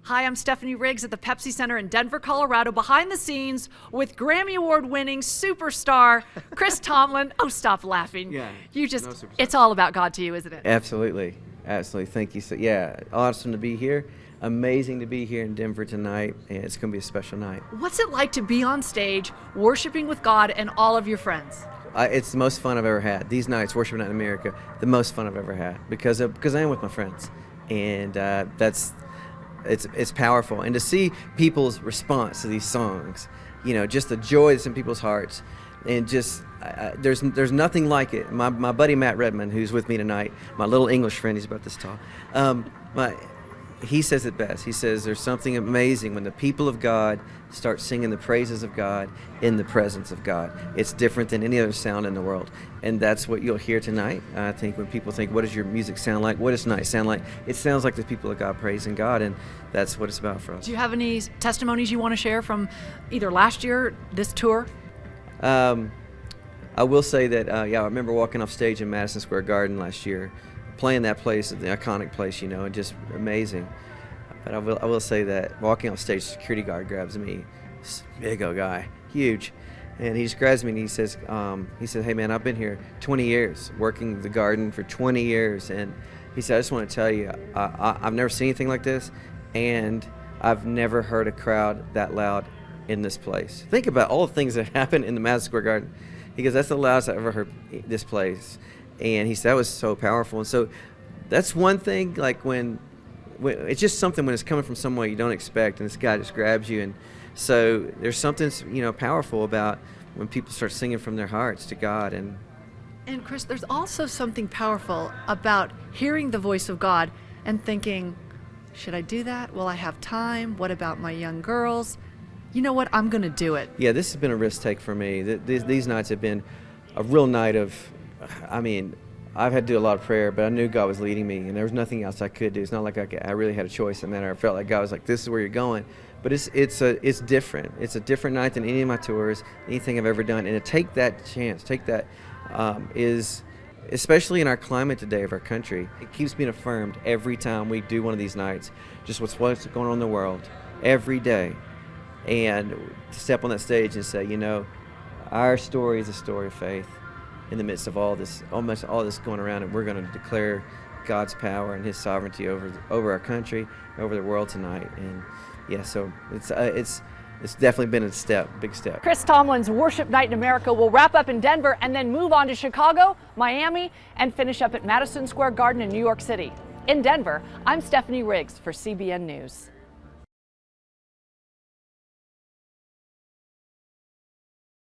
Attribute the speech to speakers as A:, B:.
A: Hi, I'm Stephanie Riggs at the Pepsi Center in Denver, Colorado, behind the scenes with Grammy Award-winning superstar Chris Tomlin. Oh, stop laughing.
B: Yeah.
A: It's all about God to you, isn't it?
B: Absolutely. Absolutely. Thank you. So, yeah, awesome to be here. Amazing to be here in Denver tonight, and it's going to be a special night.
A: What's it like to be on stage, worshiping with God and all of your friends?
B: It's the most fun I've ever had. These nights, Worship Night in America, the most fun I've ever had because I am with my friends, and it's powerful. And to see people's response to these songs, you know, just the joy that's in people's hearts, and just there's nothing like it. My buddy Matt Redman, who's with me tonight, my little English friend, he's about this tall. He says it best. He says there's something amazing when the people of God start singing the praises of God in the presence of God. It's different than any other sound in the world. And that's what you'll hear tonight. I think when people think, what does your music sound like? What does tonight sound like? It sounds like the people of God praising God, and that's what it's about for us.
A: Do you have any testimonies you want to share from either last year, this tour?
B: I will say that, I remember walking off stage in Madison Square Garden last year, playing that place, the iconic place, you know, and just amazing. But I will say that walking off stage, security guard grabs me, big old guy, huge, and he just grabs me and he says, "Hey man, I've been here 20 years, working the garden for 20 years, and he said, I just want to tell you, I've never seen anything like this, and I've never heard a crowd that loud in this place. Think about all the things that happen in the Madison Square Garden." He goes, "That's the loudest I've ever heard this place." And he said that was so powerful. And so that's one thing, like when it's just something when it's coming from somewhere you don't expect, and this guy just grabs you. And so there's something, you know, powerful about when people start singing from their hearts to God. And
A: Chris, there's also something powerful about hearing the voice of God and thinking, should I do that? Will I have time? What about my young girls? You know what? I'm going to do it.
B: Yeah, this has been a risk take for me. These nights have been a real night of, I mean, I've had to do a lot of prayer, but I knew God was leading me, and there was nothing else I could do. It's not like I really had a choice in that. I felt like God was like, "This is where you're going." But it's different. It's a different night than any of my tours, anything I've ever done. And to take that chance, is, especially in our climate today of our country, it keeps being affirmed every time we do one of these nights. Just what's going on in the world every day, and to step on that stage and say, you know, our story is a story of faith. In the midst of almost all this going around, and we're going to declare God's power and His sovereignty over our country, over the world tonight. And yeah, so it's definitely been a big step.
A: Chris Tomlin's Worship Night in America will wrap up in Denver and then move on to Chicago, Miami, and finish up at Madison Square Garden in New York City. In Denver, I'm Stephanie Riggs for CBN News.